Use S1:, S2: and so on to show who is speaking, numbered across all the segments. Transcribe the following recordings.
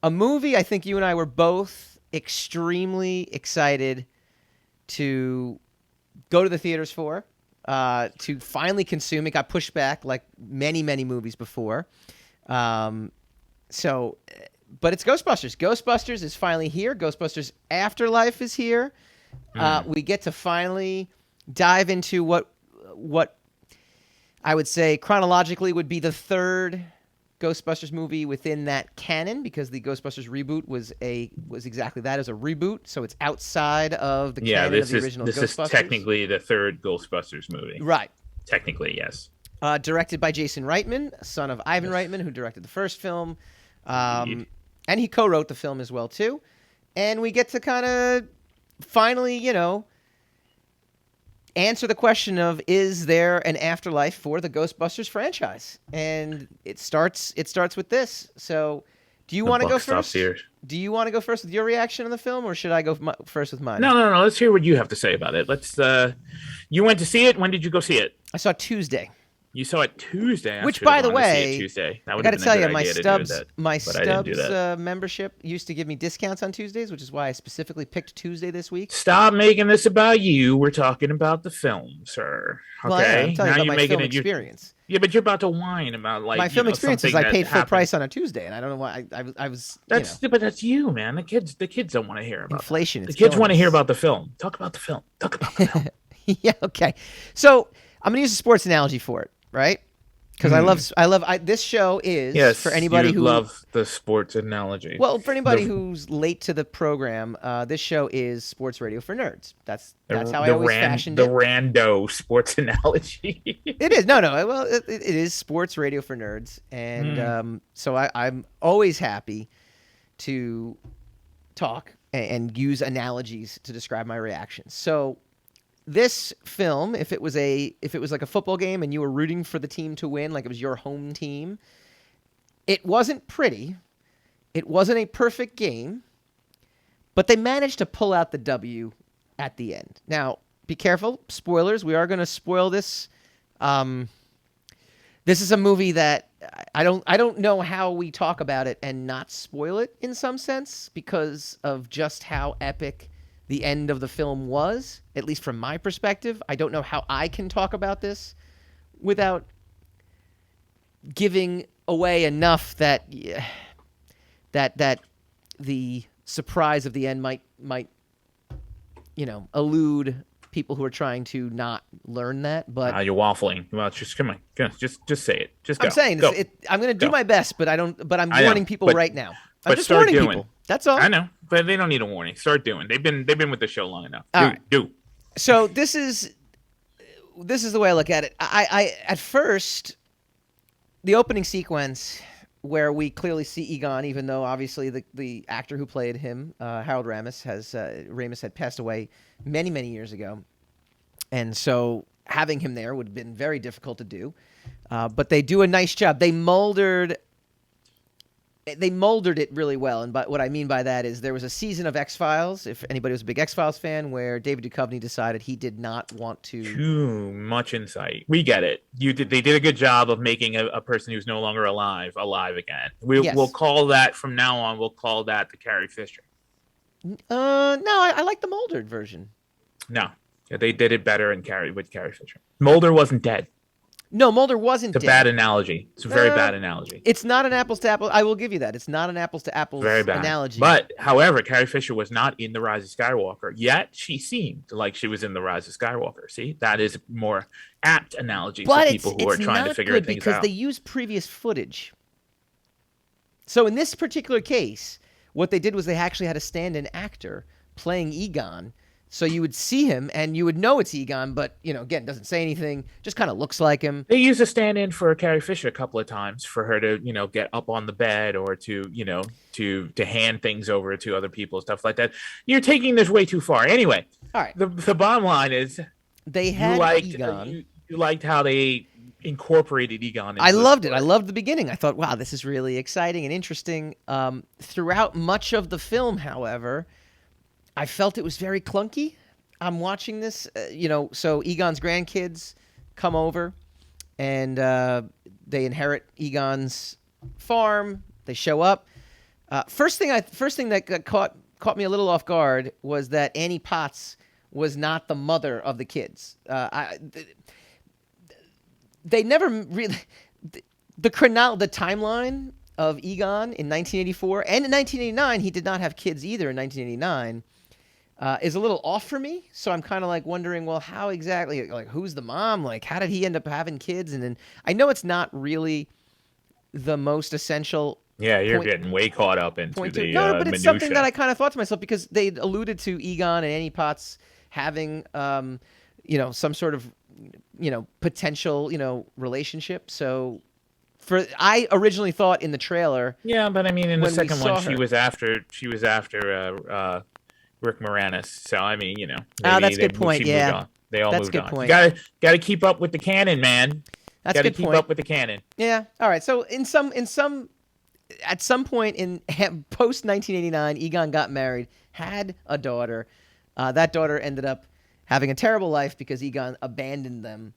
S1: a movie I think you and I were both extremely excited to go to the theaters for, to finally consume. It got pushed back like many, many movies before. But it's Ghostbusters. Ghostbusters is finally here. Ghostbusters Afterlife is here. We get to finally dive into what I would say chronologically would be the third Ghostbusters movie within that canon, because the Ghostbusters reboot was exactly that, as a reboot, so it's outside of the canon of the original Ghostbusters.
S2: This is technically the third Ghostbusters movie.
S1: Right.
S2: Technically, yes.
S1: Directed by Jason Reitman, son of Ivan Reitman, who directed the first film. And he co-wrote the film as well, too. And we get to kind of finally, answer the question of, is there an afterlife for the Ghostbusters franchise? And it starts with this. So do you want to go first? Do you want to go first with your reaction on the film, or should I go first with mine?
S2: No. Let's hear what you have to say about it. You went to see it. When did you go see it?
S1: I saw it Tuesday.
S2: You saw it Tuesday.
S1: Which, by the way,
S2: Tuesday.
S1: I got to tell you, my Stubbs membership used to give me discounts on Tuesdays, which is why I specifically picked Tuesday this week.
S2: Stop making this about you. We're talking about the film, sir. Okay.
S1: Well, I'm telling you about my film experience.
S2: Yeah, but you're about to whine about
S1: my film experience is I paid full price on a Tuesday, and I don't know why I was.
S2: But that's you, man. The kids don't want to hear about
S1: inflation.
S2: The kids want to hear about the film. Talk about the film.
S1: Yeah. Okay. So I'm going to use a sports analogy for it, right? Because this show is, for anybody who
S2: love the sports analogy.
S1: Well, for anybody who's late to the program, this show is sports radio for nerds. That's how I always fashioned it.
S2: The rando sports analogy.
S1: It is. No. Well, it is sports radio for nerds. And so I'm always happy to talk and use analogies to describe my reactions. So this film, if it was like a football game and you were rooting for the team to win, like it was your home team, it wasn't pretty. It wasn't a perfect game, but they managed to pull out the W at the end. Now, be careful, spoilers. We are going to spoil this. This is a movie that I don't know how we talk about it and not spoil it in some sense, because of just how epic the end of the film was, at least from my perspective. I don't know how I can talk about this without giving away enough that the surprise of the end might elude people who are trying to not learn that. But
S2: you're waffling. Well, just come on, just say it. Just go.
S1: I'm saying
S2: go.
S1: I'm going to do my best, but I'm warning people right now. I'm just
S2: start
S1: warning
S2: doing.
S1: People. That's all.
S2: I know, but they don't need a warning. Start doing. They've been with the show long enough. Do.
S1: So this is the way I look at it. I at first, the opening sequence where we clearly see Egon, even though obviously the actor who played him, Harold Ramis had passed away many, many years ago, and so having him there would have been very difficult to do. But they do a nice job. They molded it really well, and what I mean by that is there was a season of X-Files, if anybody was a big X-Files fan, where David Duchovny decided he did not want to...
S2: Too much insight. We get it. They did a good job of making a person who's no longer alive again. We'll call that, from now on, we'll call that the Carrie Fisher.
S1: No, I like the Mulder version.
S2: No, they did it better with Carrie Fisher. Mulder wasn't dead.
S1: No, Mulder wasn't dead.
S2: It's a bad analogy. It's a very bad analogy.
S1: It's not an apples to apples. I will give you that. It's not an apples to apples analogy.
S2: But, however, Carrie Fisher was not in The Rise of Skywalker, yet she seemed like she was in The Rise of Skywalker. See? That is a more apt analogy for people who are trying to figure things out.
S1: Because they use previous footage. So in this particular case, what they did was they actually had a stand-in actor playing Egon. So you would see him, and you would know it's Egon, but, again, doesn't say anything, just kind of looks like him.
S2: They used a stand-in for Carrie Fisher a couple of times for her to, get up on the bed or to hand things over to other people, stuff like that. You're taking this way too far. Anyway,
S1: all right.
S2: The bottom line is
S1: they had Egon.
S2: You liked how they incorporated Egon.
S1: I loved it. I loved the beginning. I thought, wow, this is really exciting and interesting. Throughout much of the film, however, I felt it was very clunky. I'm watching this, so Egon's grandkids come over, and they inherit Egon's farm. They show up. First thing that caught me a little off guard was that Annie Potts was not the mother of the kids. They never really the timeline of Egon in 1984 and in 1989. He did not have kids either in 1989. Is a little off for me. So I'm kind of like wondering, well, how exactly, like, who's the mom? Like, how did he end up having kids? And then I know it's not really the most essential.
S2: Yeah, you're getting way caught up into the
S1: no, but it's
S2: minutia.
S1: something that I kind of thought to myself because they alluded to Egon and Annie Potts having, some sort of, potential, relationship. So I originally thought in the trailer.
S2: Yeah, but I mean, in the second one, she was after Rick Moranis. So I mean,
S1: that's a good point. Yeah,
S2: they all moved on.
S1: Point.
S2: You gotta keep up with the canon, man.
S1: That's a good point.
S2: Keep up with the canon.
S1: Yeah. All right. So at some point in post 1989, Egon got married, had a daughter. That daughter ended up having a terrible life because Egon abandoned them.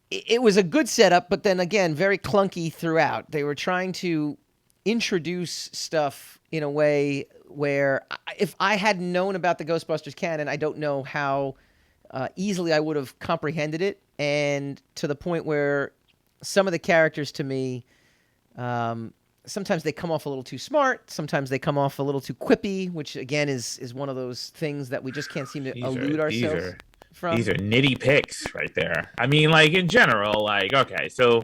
S1: It was a good setup, but then again, very clunky throughout. They were trying to introduce stuff in a way where if I had known about the Ghostbusters canon, I don't know how easily I would have comprehended it. And to the point where some of the characters to me, sometimes they come off a little too smart. Sometimes they come off a little too quippy, which again is one of those things that we just can't seem to elude ourselves from.
S2: These are nitty picks right there. I mean, like in general, like, okay, so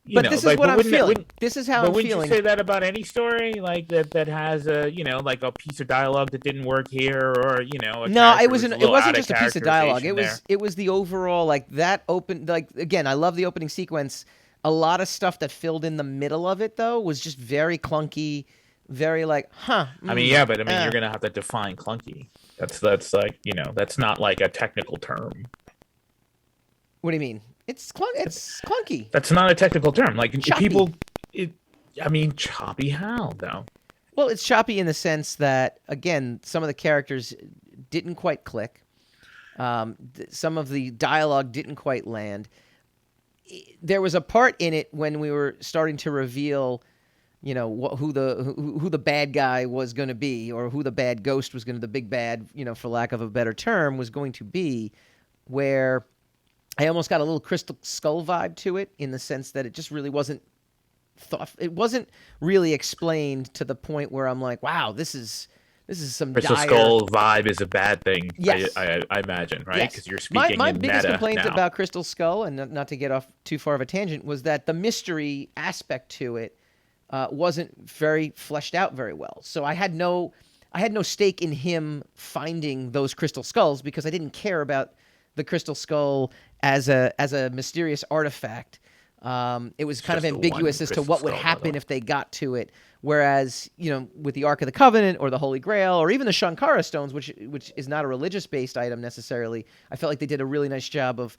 S1: this is what I'm feeling. This is how I'm feeling.
S2: But wouldn't you say that about any story, like that has like a piece of dialogue that didn't work here, or
S1: No, it wasn't just a piece of dialogue. It was the overall, like, that open, like, again, I love the opening sequence. A lot of stuff that filled in the middle of it though was just very clunky, very like,
S2: you're gonna have to define clunky. That's like, that's not like a technical term.
S1: What do you mean? It's clunky.
S2: That's not a technical term. Like,
S1: choppy.
S2: Choppy how, though?
S1: Well, it's choppy in the sense that, again, some of the characters didn't quite click. Some of the dialogue didn't quite land. There was a part in it when we were starting to reveal, who the bad guy was going to be, or who the bad ghost was going to, the big bad, for lack of a better term, was going to be, where I almost got a little Crystal Skull vibe to it, in the sense that it just really wasn't it wasn't really explained to the point where I'm like, wow, this is some
S2: Crystal Skull vibe is a bad thing.
S1: Yes.
S2: I imagine, right? Because
S1: yes.
S2: You're speaking
S1: my
S2: in
S1: biggest
S2: meta
S1: complaint
S2: now.
S1: about Crystal Skull, and not to get off too far of a tangent, was that the mystery aspect to it wasn't very fleshed out very well. So I had no stake in him finding those crystal skulls, because I didn't care about the Crystal Skull as a mysterious artifact. It was kind of ambiguous as to what would happen if they got to it. Whereas, with the Ark of the Covenant or the Holy Grail or even the Shankara stones, which is not a religious-based item necessarily, I felt like they did a really nice job of,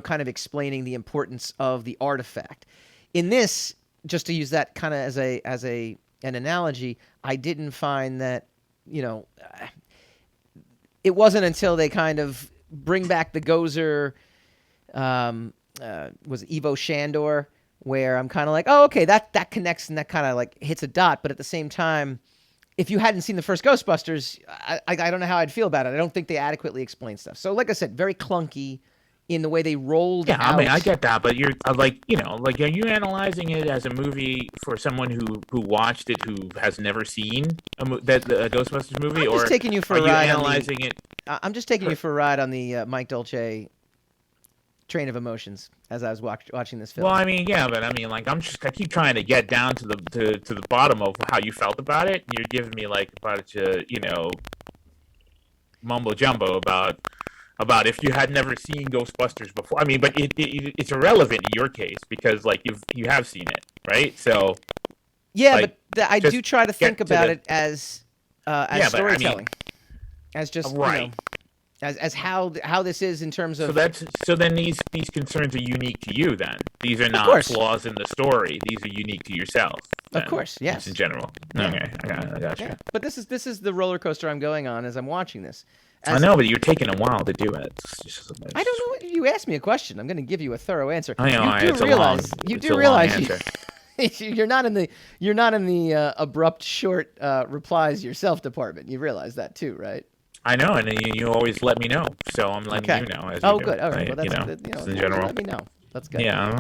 S1: kind of explaining the importance of the artifact. In this, just to use that kind of as an analogy, I didn't find that, it wasn't until they kind of bring back the Gozer, was it Evo Shandor, where I'm kind of like, oh, okay, that connects and that kind of like hits a dot. But at the same time, if you hadn't seen the first Ghostbusters, I don't know how I'd feel about it. I don't think they adequately explain stuff. So like I said, very clunky in the way they rolled out.
S2: Yeah, I mean, I get that, but you're like, are you analyzing it as a movie for someone who watched it, who has never seen a Ghostbusters movie?
S1: I'm just taking you for a ride. I'm just taking you for a ride on the Mike Dolce train of emotions as I was watching this film.
S2: Well, I mean, yeah, but I mean, like, I keep trying to get down to the bottom of how you felt about it. You're giving me like a bunch of, mumbo jumbo about if you had never seen Ghostbusters before. I mean, but it's irrelevant in your case because like you have seen it, right? So
S1: yeah, like, but I do try to think about it as storytelling, as just
S2: right.
S1: As how this is in terms of
S2: so then these concerns are unique to you then. These are not flaws in the story. These are unique to yourself. Then,
S1: of course, yes.
S2: Just in general. Yeah. Okay, I got you.
S1: Yeah. But this is the roller coaster I'm going on as I'm watching this.
S2: I know, but you're taking a while to do it.
S1: I don't know. You asked me a question. I'm going to give you a thorough answer.
S2: I know.
S1: You do realize You're not in the abrupt short replies yourself department. You realize that too, right?
S2: I know, and you always let me know, so I'm letting
S1: Okay.
S2: you know as
S1: Oh,
S2: you do.
S1: good. All right. Well,
S2: You
S1: that's
S2: know,
S1: good.
S2: just
S1: As
S2: in
S1: long as you
S2: general.
S1: let me know. That's good.
S2: Yeah,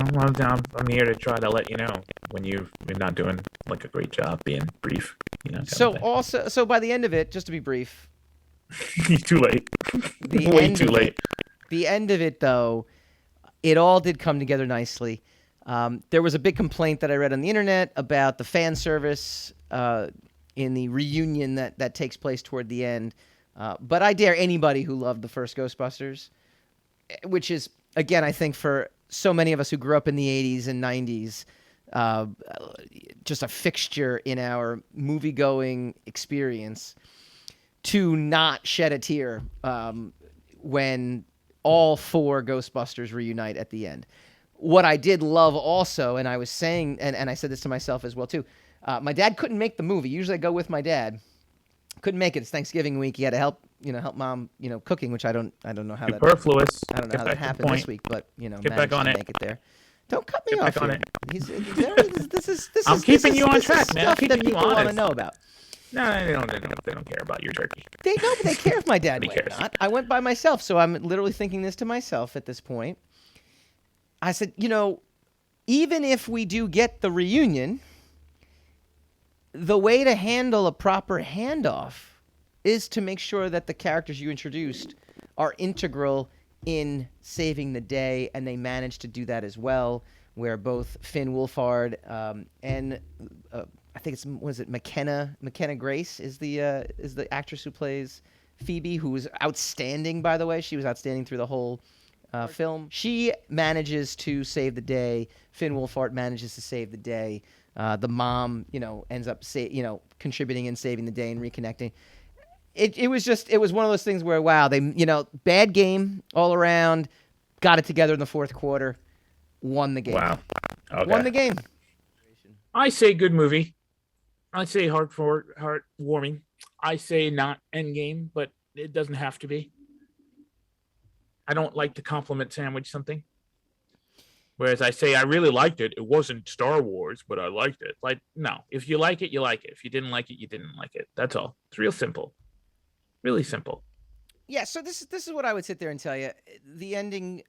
S2: I'm here to try to let you know when you're not doing like a great job being brief.
S1: So by the end of it, just to be brief,
S2: Too late.
S1: the
S2: Way
S1: end
S2: too
S1: of
S2: late.
S1: it, the end of it though, it all did come together nicely. There was a big complaint that I read on the internet about the fan service in the reunion that takes place toward the end. But I dare anybody who loved the first Ghostbusters, which is, again, I think for so many of us who grew up in the 80s and 90s, uh, just a fixture in our movie-going experience, to not shed a tear when all four Ghostbusters reunite at the end. What I did love also, and I was saying, and I said this to myself as well too, my dad couldn't make the movie. Usually I go with my dad. Couldn't make it. It's Thanksgiving week. He had to help mom, cooking, which I don't know how that
S2: Superfluous.
S1: I don't know
S2: Get
S1: how
S2: back
S1: that
S2: to the
S1: happened this
S2: point.
S1: week, but
S2: Get
S1: managed
S2: back on
S1: to
S2: it.
S1: make it there. Don't cut me
S2: Get
S1: off
S2: back on
S1: here.
S2: it.
S1: This
S2: I'm
S1: is
S2: keeping you on
S1: this is
S2: track, man. I'm
S1: stuff
S2: keeping
S1: that
S2: you
S1: people want to
S2: honest.
S1: know about.
S2: No, they don't care about your turkey.
S1: They know, but they care if my dad
S2: Nobody
S1: went or
S2: cares.
S1: not. I went by myself, so I'm literally thinking this to myself at this point. I said, even if we do get the reunion, the way to handle a proper handoff is to make sure that the characters you introduced are integral in saving the day, and they managed to do that as well, where both Finn Wolfhard and I think McKenna Grace is the actress who plays Phoebe, who was outstanding, by the way. She was outstanding through the whole film. She manages to save the day. Finn Wolfhard manages to save the day. The mom, ends up contributing and saving the day and reconnecting. It was one of those things where, wow, they, bad game all around, got it together in the fourth quarter, won the game.
S2: Wow. Okay.
S1: Won the game.
S2: I say good movie. I say heartwarming. I say not endgame, but it doesn't have to be. I don't like to compliment sandwich something. Whereas I say I really liked it. It wasn't Star Wars, but I liked it. Like, no. If you like it, you like it. If you didn't like it, you didn't like it. That's all. It's real simple. Really simple.
S1: Yeah, so this is what I would sit there and tell you. The ending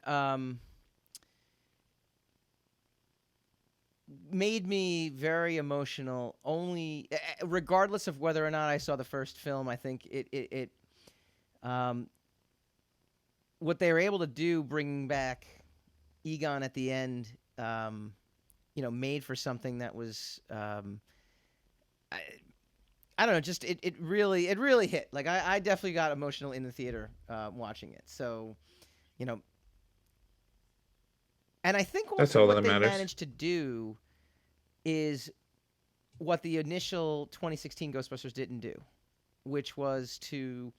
S1: made me very emotional. Only, regardless of whether or not I saw the first film, I think it what they were able to do, bringing back Egon at the end, made for something that was. I don't know, just it really hit. Like I definitely got emotional in the theater watching it. So, and I think
S2: That's
S1: also
S2: all
S1: what
S2: that
S1: they
S2: matters.
S1: managed to do is what the initial 2016 Ghostbusters didn't do, which was to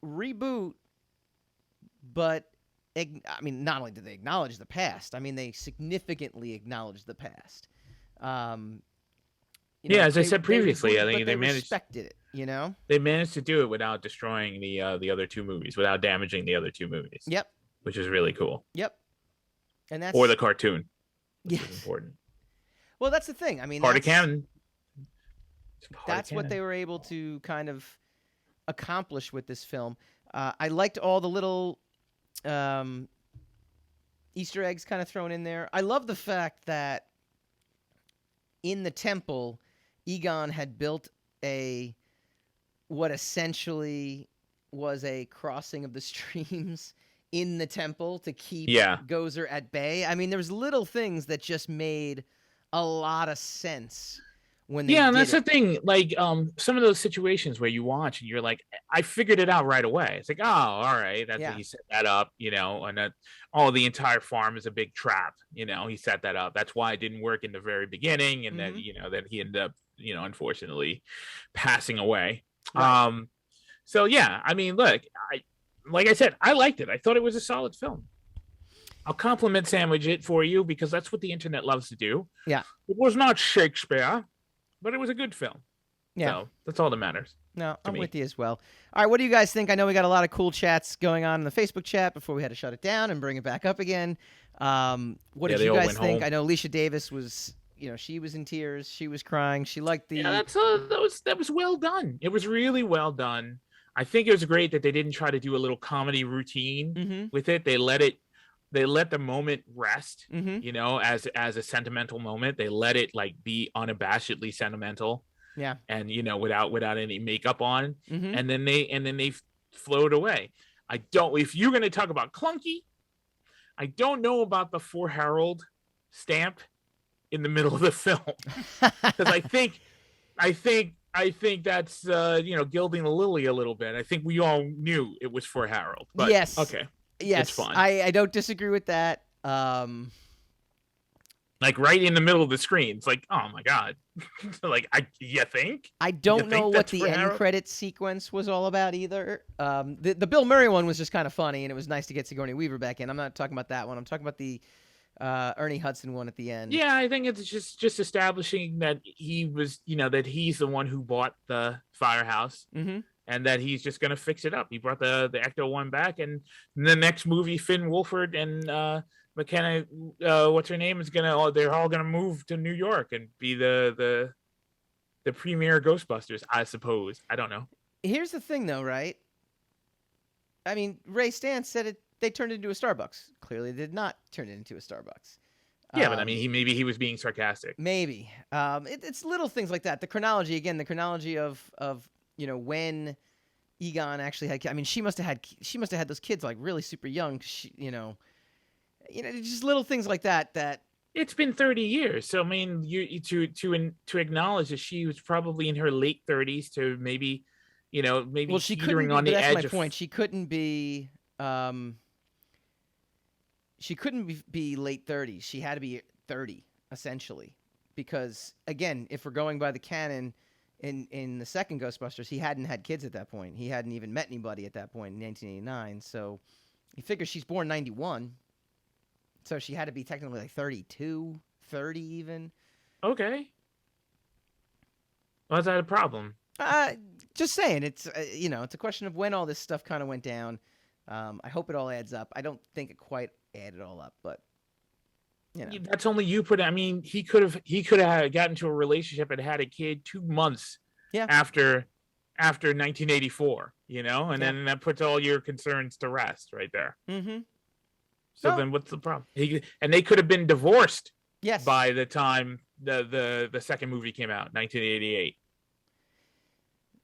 S1: reboot, but not only did they acknowledge the past, they significantly acknowledged the past.
S2: As I said previously, I think
S1: they
S2: managed
S1: respected it.
S2: They managed to do it without destroying the other two movies, without damaging the other two movies.
S1: Yep.
S2: Which is really cool.
S1: Yep. And that's
S2: or the cartoon, which
S1: yes.
S2: is important.
S1: Well, that's the thing.
S2: Part of canon.
S1: That's what they were able to kind of accomplish with this film. I liked all the little Easter eggs kind of thrown in there. I love the fact that in the temple, Egon had built what essentially was a crossing of the streams in the temple to keep Gozer at bay. There was little things that just made a lot of sense when they
S2: and that's the thing. Like some of those situations where you watch and you're like, I figured it out right away. It's like, oh, all right, that's he set that up, and that the entire farm is a big trap. He set that up. That's why it didn't work in the very beginning, and then that he ended up, unfortunately, passing away. Right. So yeah, look, like I said, I liked it. I thought it was a solid film. I'll compliment sandwich it for you because that's what the internet loves to do.
S1: Yeah.
S2: It was not Shakespeare, but it was a good film.
S1: Yeah.
S2: So that's all that matters.
S1: No, I'm
S2: me.
S1: with you as well. All right, what do you guys think? I know we got a lot of cool chats going on in the Facebook chat before we had to shut it down and bring it back up again. What did you guys think? I know Alicia Davis was, she was in tears. She was crying. She liked the.
S2: Yeah, that was well done. It was really well done. I think it was great that they didn't try to do a little comedy routine with it. They let the moment rest, as a sentimental moment. They let it like be unabashedly sentimental.
S1: Yeah.
S2: And without any makeup on. And then they float away. If you're going to talk about clunky, I don't know about the For Harold stamp in the middle of the film. Because I think that's gilding the lily a little bit. I think we all knew it was For Harold. But
S1: yes.
S2: Okay.
S1: Yes.
S2: It's fine.
S1: I don't disagree with that.
S2: Like right in the middle of the screen. It's like, oh my God. Like, you think?
S1: I don't know what the end credits sequence was all about either. The Bill Murray one was just kind of funny, and it was nice to get Sigourney Weaver back in. I'm not talking about that one. I'm talking about the Ernie Hudson one at the end.
S2: Yeah, I think it's just establishing that he was, that he's the one who bought the firehouse. And that he's just going to fix it up. He brought the Ecto one back, and in the next movie, Finn Wolfhard and McKenna, what's her name, they're all gonna move to New York and be the premier Ghostbusters, I suppose. I don't know.
S1: Here's the thing, though, right? I mean, Ray Stantz said they turned it into a Starbucks. Clearly, they did not turn it into a Starbucks.
S2: Yeah, but I mean, maybe he was being sarcastic.
S1: Maybe it's little things like that. The chronology of when Egon actually had. I mean, she must have had those kids like really super young. Just little things like that. That
S2: it's been 30 years. So I mean, to acknowledge that she was probably in her late 30s to maybe.
S1: Well, she couldn't. On the that's edge my point. She couldn't be. She couldn't be late 30s. She had to be 30 essentially, because again, if we're going by the canon. In the second Ghostbusters, he hadn't had kids at that point. He hadn't even met anybody at that point in 1989. So you figure she's born 91. So she had to be technically like 32, 30 even.
S2: Okay. Why is that a problem?
S1: Just saying. It's, it's a question of when all this stuff kind of went down. I hope it all adds up. I don't think it quite added all up, but...
S2: That's only you put. I mean, he could have gotten into a relationship and had a kid 2 months after 1984. And then that puts all your concerns to rest right there. So then, what's the problem? They could have been divorced.
S1: Yes.
S2: By the time the second movie came out, 1988.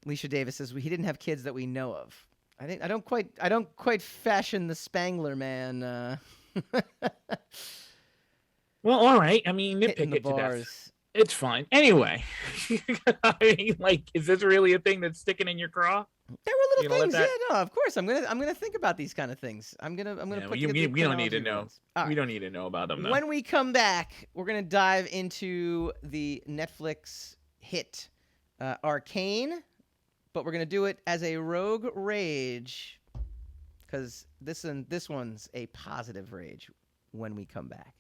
S1: Alicia Davis says he didn't have kids that we know of. I don't quite fashion the Spangler man.
S2: Well, all right. I mean, nitpick it to death. It's fine. Anyway, I mean, like, is this really a thing that's sticking in your craw?
S1: There were little things. Yeah, no, of course. I'm gonna think about these kind of things. I'm gonna put.
S2: We don't need to know. Right. We don't need to know about them. Though.
S1: When we come back, we're gonna dive into the Netflix hit Arcane, but we're gonna do it as a rogue rage, because this one's a positive rage. When we come back.